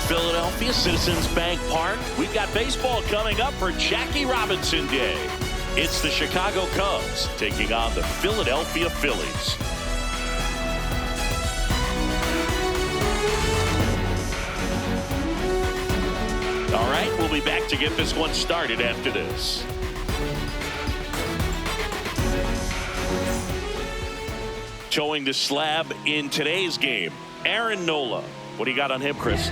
Philadelphia, Citizens Bank Park. We've got baseball coming up for Jackie Robinson Day. It's the Chicago Cubs taking on the Philadelphia Phillies. All right, we'll be back to get this one started after this. Showing the slab in today's game, Aaron Nola. What do you got on him, Chris?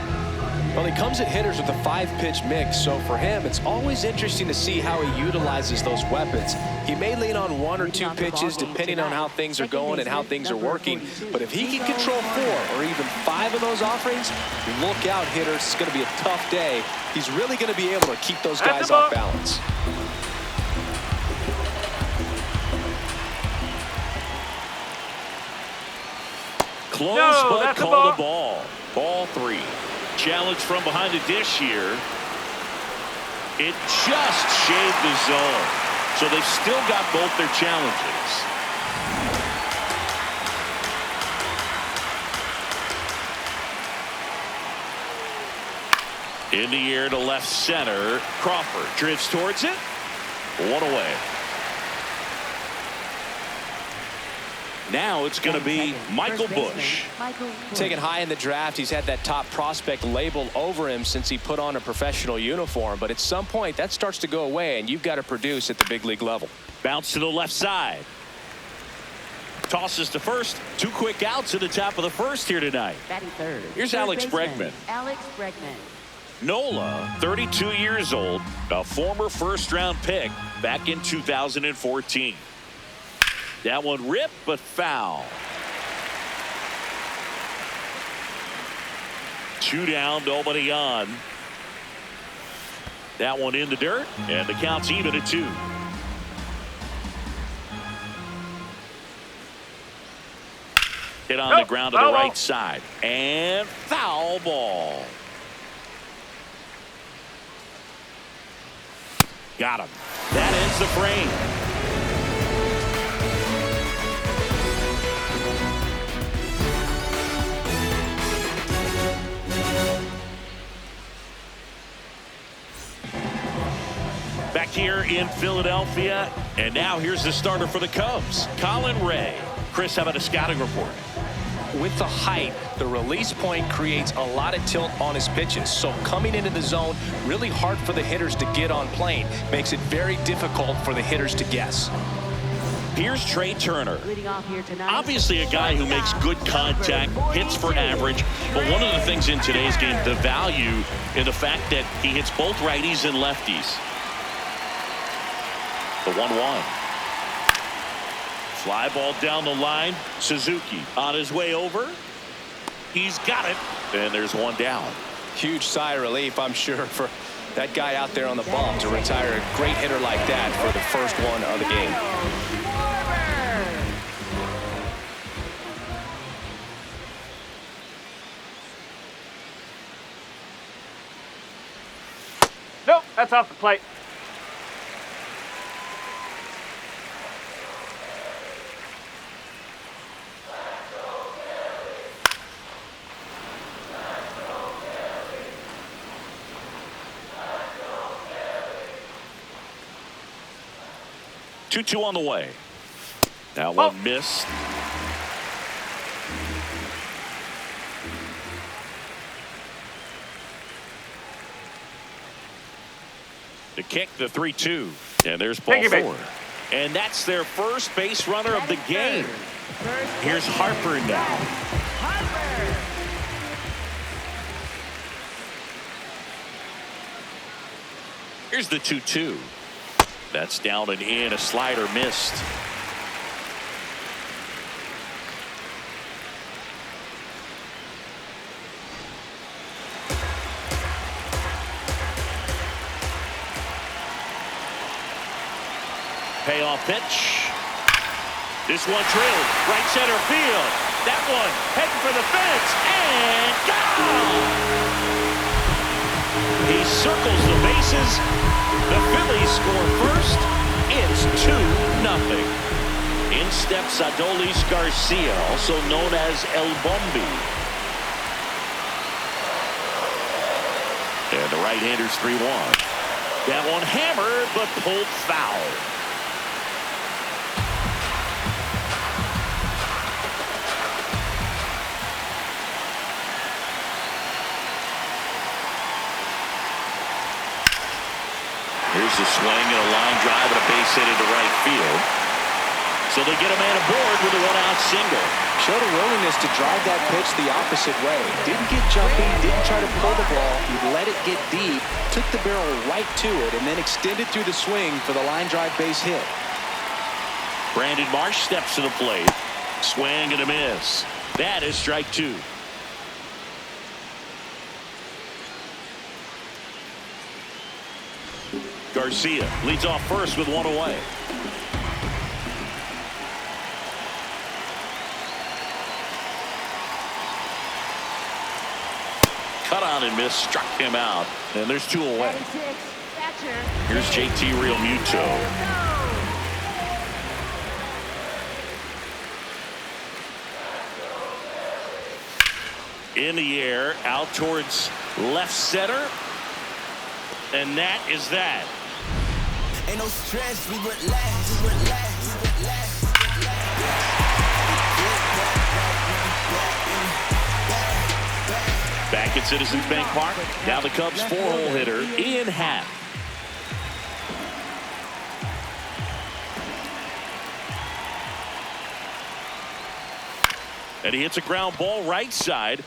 Well, he comes at hitters with a 5-pitch mix, so for him, it's always interesting to see how he utilizes those weapons. He may lean on 1 or 2 pitches depending on how things are going and how things are working, but if he can control 4 or even 5 of those offerings, look out, hitters. It's going to be a tough day. He's really going to be able to keep those guys off balance. Close, but called a ball. Ball 3. Challenge from behind the dish here. It just shaved the zone. So they've still got both their challenges. In the air to left center. Crawford drifts towards it. 1 away. Now it's going to be Michael Busch. Taken high in the draft, he's had that top prospect label over him since he put on a professional uniform. But at some point, that starts to go away, and you've got to produce at the big league level. Bounce to the left side. Tosses to first. 2 quick outs at the top of the first here tonight. Batting third. Here's Alex Bregman. Alex Bregman. Nola, 32 years old, a former first-round pick back in 2014. That one ripped, but foul. 2 down, nobody on. That one in the dirt, and the count's even at 2. Hit on the ground to the right side, and foul ball. Got him. That ends the frame. Back here in Philadelphia, and now here's the starter for the Cubs, Colin Ray. Chris, how about a scouting report? With the height, the release point creates a lot of tilt on his pitches. So coming into the zone, really hard for the hitters to get on plane. Makes it very difficult for the hitters to guess. Here's Trey Turner. Obviously a guy who makes good contact, hits for average. But one of the things in today's game, the value in the fact that he hits both righties and lefties. The 1-1. Fly ball down the line. Suzuki on his way over. He's got it. And there's 1 down. Huge sigh of relief, I'm sure, for that guy out there on the bump to retire a great hitter like that for the first one of the game. Nope, that's off the plate. Two on the way. That one missed. The kick, the 3-2. And there's ball 4. And that's their first base runner of the game. Here's Harper now. Here's the 2-2. That's down and in. A slider missed. Payoff pitch. This one drilled right center field. That one heading for the fence and gone. He circles the bases. The Phillies score first. It's 2-0. In steps Adolis Garcia, also known as El Bombi. right-handers 3-1. That one hammered, but pulled foul. Here's the swing and a line drive and a base hit into right field. So they get a man aboard with a one-out single. Showed a willingness to drive that pitch the opposite way. Didn't get jumpy, didn't try to pull the ball. He let it get deep, took the barrel right to it, and then extended through the swing for the line drive base hit. Brandon Marsh steps to the plate. Swing and a miss. That is strike 2. Garcia leads off first with one away. Cut on and miss, struck him out, and there's 2 away. Here's JT Realmuto. In the air, out towards left center, and that is that. Ain't no stress, we relax, we relax, we relax. Back at Citizens Bank Park, now the Cubs 4-hole hitter, Ian Happ. And he hits a ground ball right side.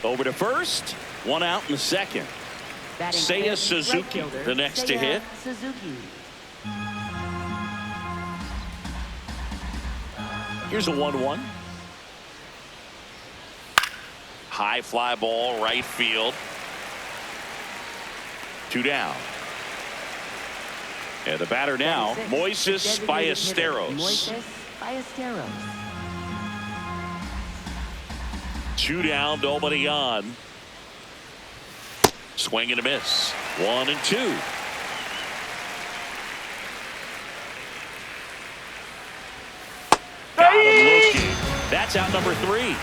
Over to first, one out in the second. Seiya Suzuki, the next to hit. Here's a 1-1. High fly ball, right field. 2 down. And the batter now, Moises Ballesteros. 2 down, nobody on. Swing and a miss. 1 and 2. Got him looking. That's out number 3.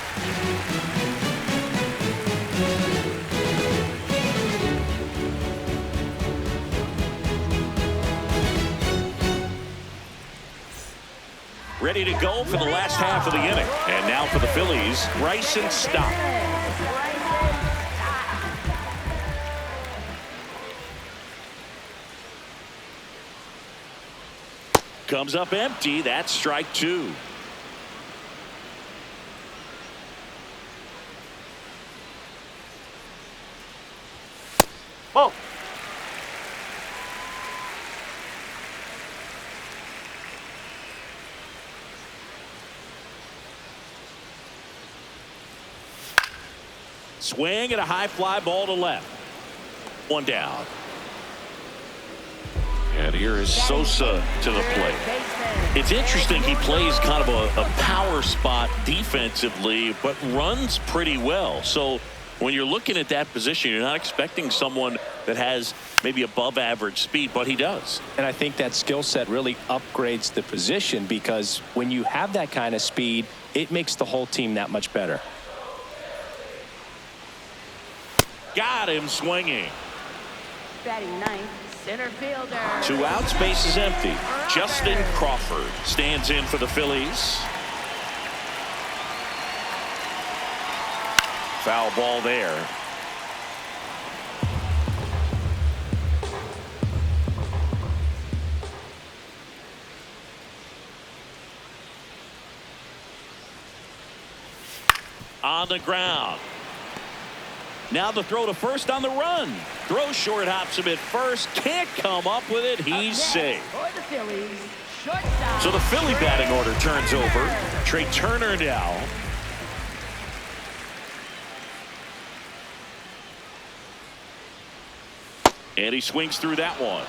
Ready to go for the last half of the inning. And now for the Phillies, Bryson Stott. Comes up empty. That's strike 2. Whoa. Swing and a high fly ball to left. 1 down. And here is Sosa to the plate. It's interesting, he plays kind of a power spot defensively, but runs pretty well. So when you're looking at that position, you're not expecting someone that has maybe above average speed, but he does. And I think that skill set really upgrades the position, because when you have that kind of speed, it makes the whole team that much better. Got him swinging. Batting ninth, center fielder. 2 outs, base is empty. Justin Crawford stands in for the Phillies. Foul ball there. On the ground. Now the throw to first on the run. Throw short, hops him at first. Can't come up with it. He's safe. So the Philly batting order turns over. Trey Turner now. And he swings through that one.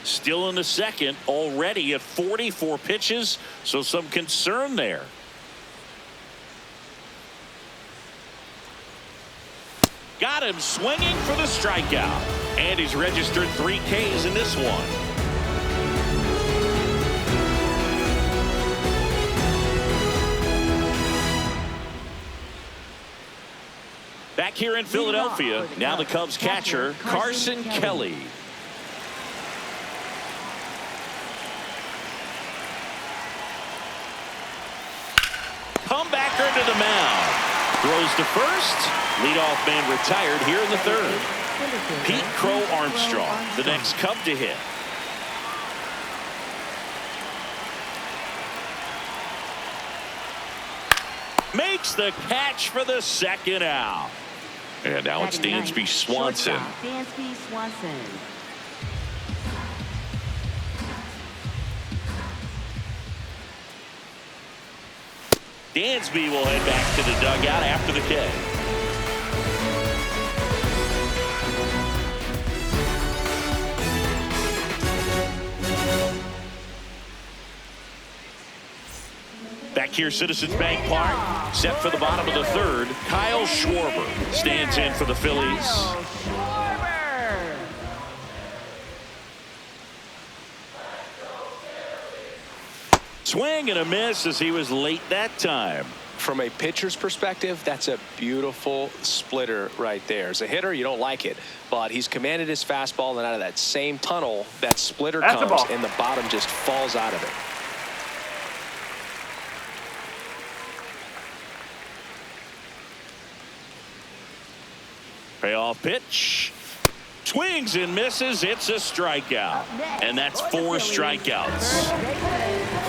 Still in the second, already at 44 pitches, so some concern there. Got him swinging for the strikeout. And he's registered 3 Ks in this one. Back here in Philadelphia, now the Cubs catcher, Carson Kelly. Comebacker to the mound. Throws to first. Leadoff man retired here in the third. Pete Crow Armstrong, the next Cub to hit. Makes the catch for the second out. And now it's Dansby Swanson. Dansby Swanson. Dansby will head back to the dugout after the K. Back here, Citizens Bank Park, set for the bottom of the third. Kyle Schwarber stands in for the Phillies. Swing and a miss as he was late that time. From a pitcher's perspective, that's a beautiful splitter right there. As a hitter, you don't like it, but he's commanded his fastball, and out of that same tunnel, that splitter comes, and the bottom just falls out of it. Payoff pitch. Swings and misses. It's a strikeout. And that's 4 strikeouts.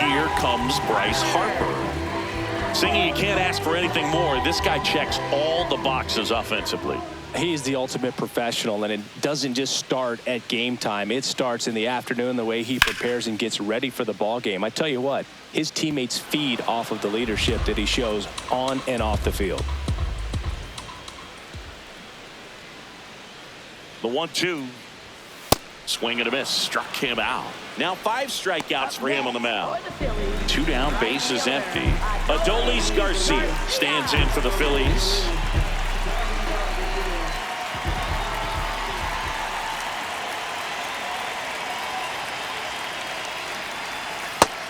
Here comes Bryce Harper. Singing, you can't ask for anything more. This guy checks all the boxes offensively. He's the ultimate professional, and it doesn't just start at game time. It starts in the afternoon, the way he prepares and gets ready for the ball game. I tell you what, his teammates feed off of the leadership that he shows on and off the field. The 1-2. Swing and a miss. Struck him out. Now 5 strikeouts for him on the mound. 2 down, bases empty. Adolis Garcia stands in for the Phillies.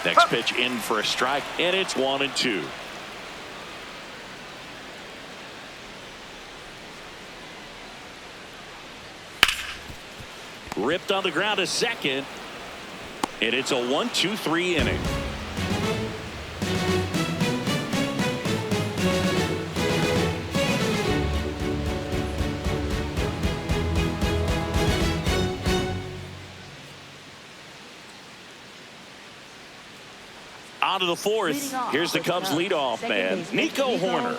Next pitch in for a strike, and it's 1-2. Ripped on the ground to second, and it's a 1-2-3 inning. On to the fourth. Here's the Cubs leadoff man, Nico Horner.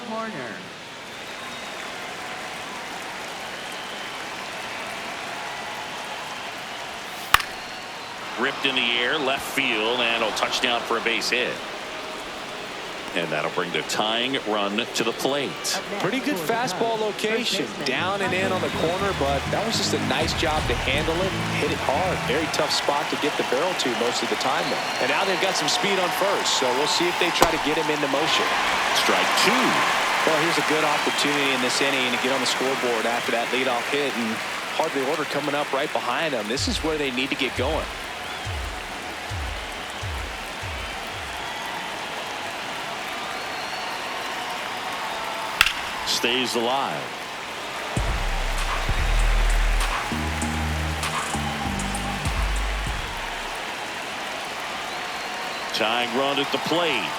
Ripped in the air, left field, and a touchdown for a base hit. And that'll bring the tying run to the plate. Pretty good fastball location, down and in on the corner, but that was just a nice job to handle it, hit it hard. Very tough spot to get the barrel to most of the time, though. And now they've got some speed on first, so we'll see if they try to get him into motion. Strike 2. Well, here's a good opportunity in this inning to get on the scoreboard after that leadoff hit, and hardly order coming up right behind them. This is where they need to get going. Stays alive. Tying run at the plate.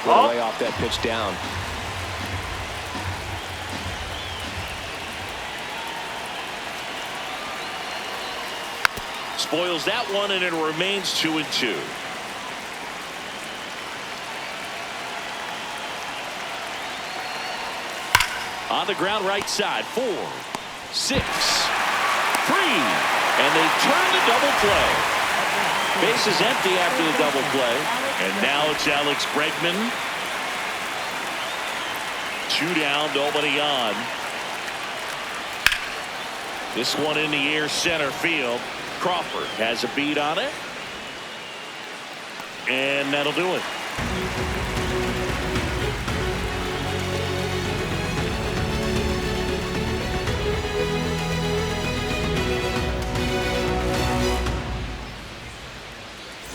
We'll lay off that pitch down. Spoils that one, and it remains 2-2. On the ground, right side, 4, 6, 3, and they turn the double play. Base is empty after the double play, and now it's Alex Bregman. 2 down, nobody on. This one in the air, center field. Crawford has a beat on it, and that'll do it.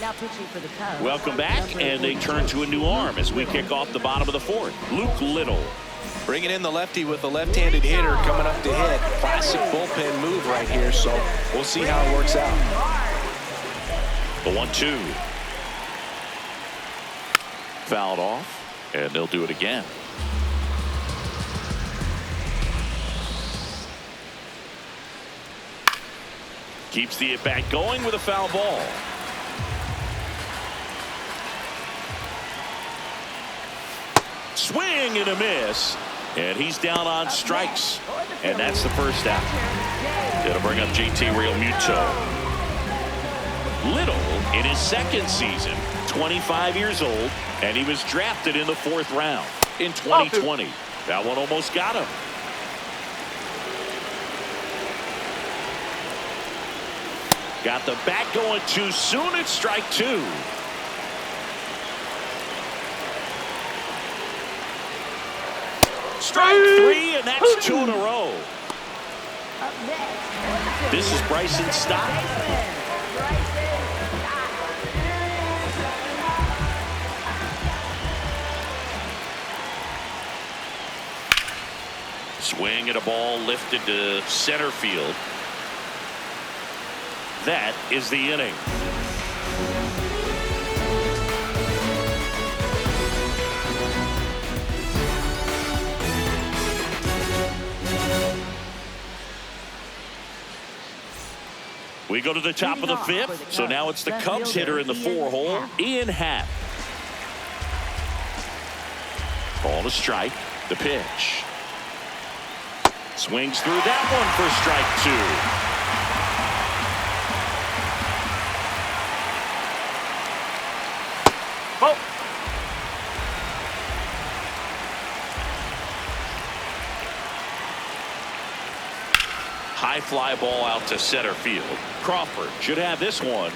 Now pitching for the Cubs. Welcome back, and they turn to a new arm as we kick off the bottom of the fourth. Luke Little. Bringing in the lefty with a left-handed hitter coming up to hit. Classic bullpen move right here, so we'll see how it works out. The 1-2. Fouled off, and they'll do it again. Keeps the at-bat going with a foul ball. Swing and a miss. And he's down on strikes. And that's the first out. It'll bring up JT Realmuto. Little in his second season, 25 years old, and he was drafted in the 4th round in 2020. That one almost got him. Got the bat going too soon. It's strike 2. Strike 3, and that's 2 in a row. This is Bryson Stott. Swing at a ball lifted to center field. That is the inning. We go to the top of the 5th, so now it's the Cubs hitter in the 4-hole, Ian Happ. Ball to strike, the pitch. Swings through that one for strike 2. High fly ball out to center field. Crawford should have this one.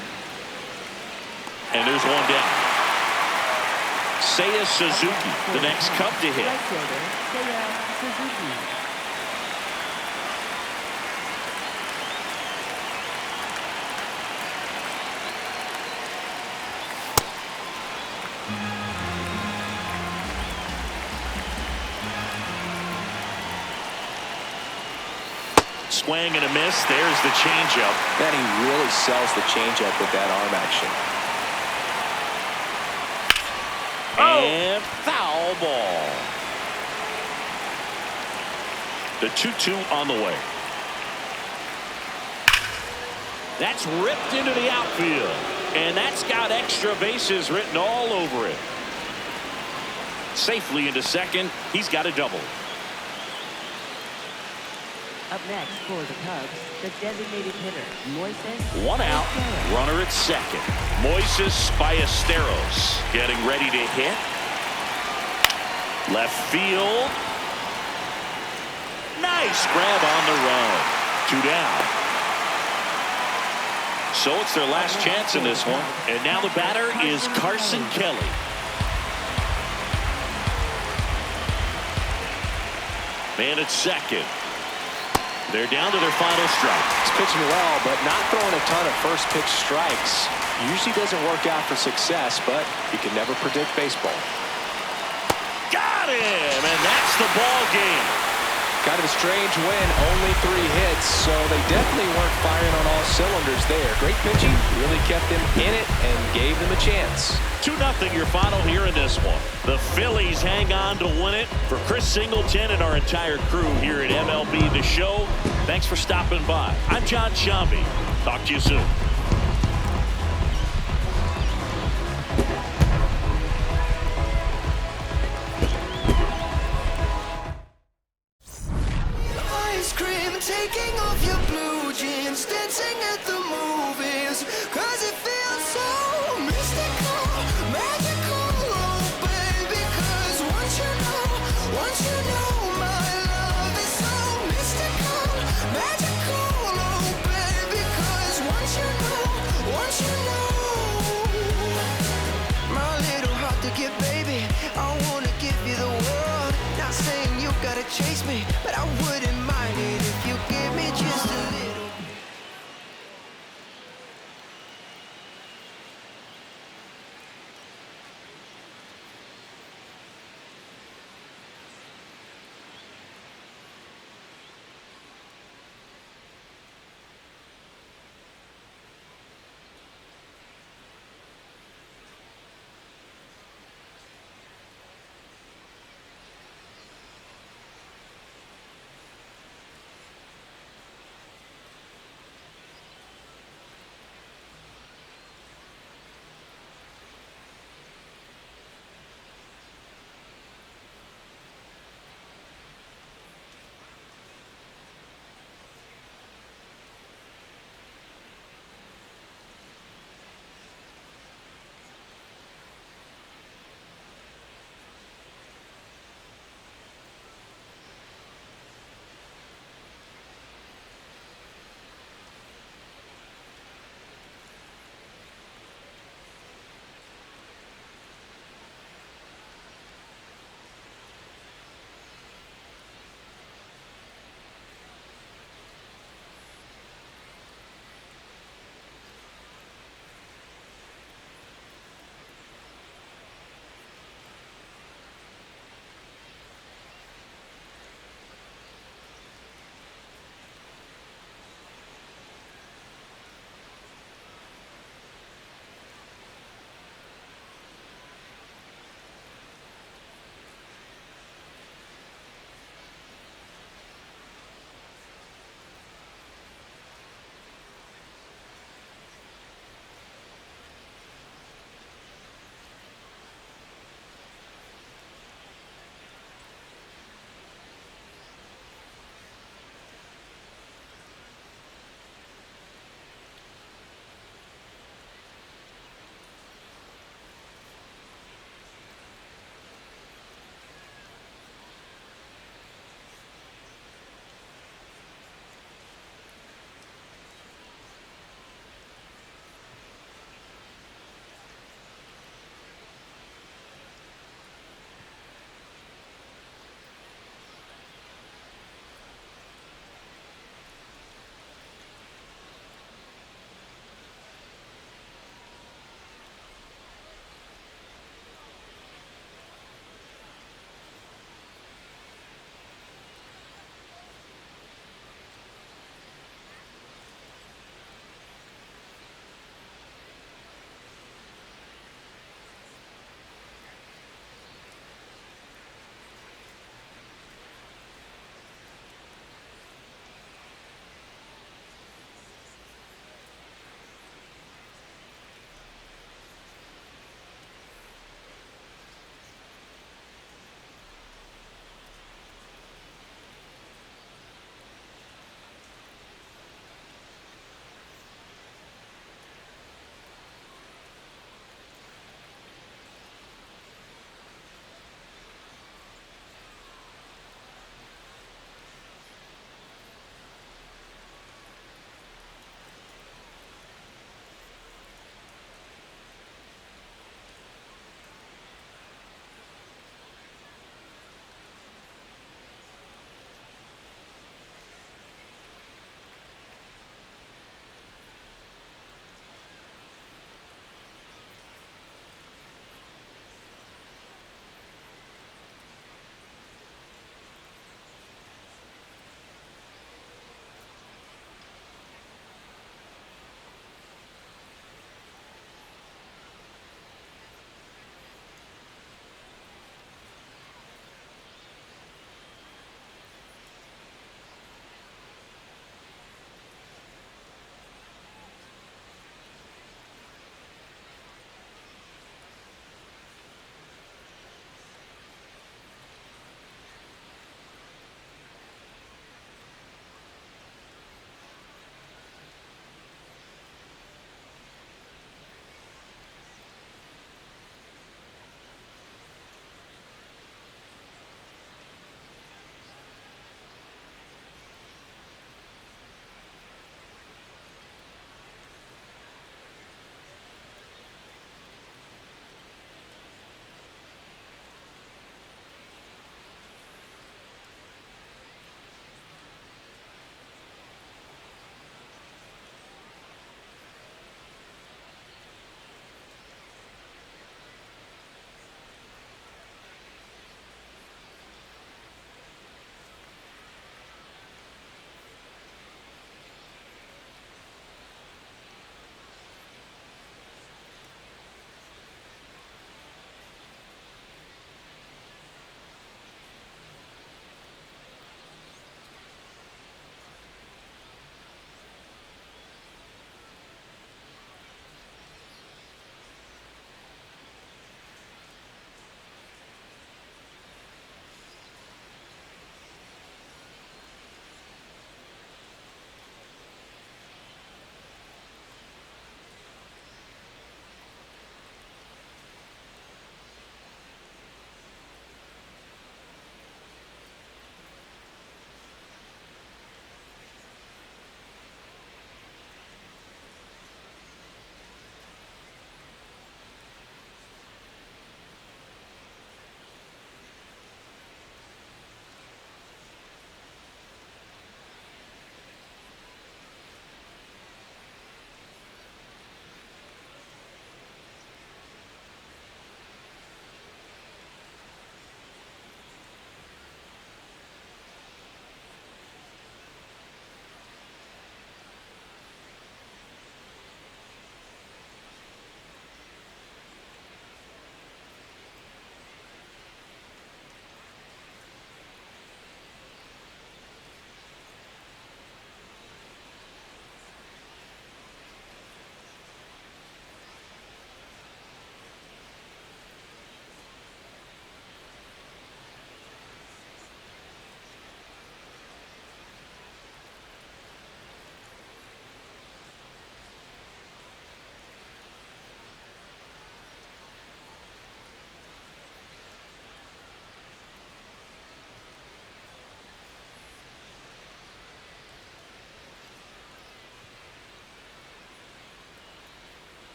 And there's one down. Seiya Suzuki, the next Cub to hit. Swing and a miss. There's the changeup. Then he really sells the changeup with that arm action. And foul ball. The 2-2 on the way. That's ripped into the outfield. And that's got extra bases written all over it. Safely into second. He's got a double. Up next for the Cubs, the designated hitter, Moises. One out, runner at second. Moises Ballesteros getting ready to hit. Left field. Nice grab on the run. 2 down. So it's their last chance in this one. And now the batter is Carson Kelly. Man at second. They're down to their final strike. He's pitching well, but not throwing a ton of first pitch strikes. Usually doesn't work out for success, but you can never predict baseball. Got him, and that's the ball game. Kind of a strange win, only 3 hits, so they definitely weren't firing on all cylinders there. Great pitching, really kept them in it and gave them a chance. 2-0 your final here in this one. The Phillies hang on to win it. For Chris Singleton and our entire crew here at MLB The Show, thanks for stopping by. I'm John Shambi. Talk to you soon. Ice cream, taking off your blue jeans, dancing at the movies, 'cause it feels so mystical, magical, oh baby, 'cause once you know my love is so mystical, magical, oh baby, 'cause once you know, my little heart to give, baby, I wanna give you the world, not saying you gotta chase me, but I would.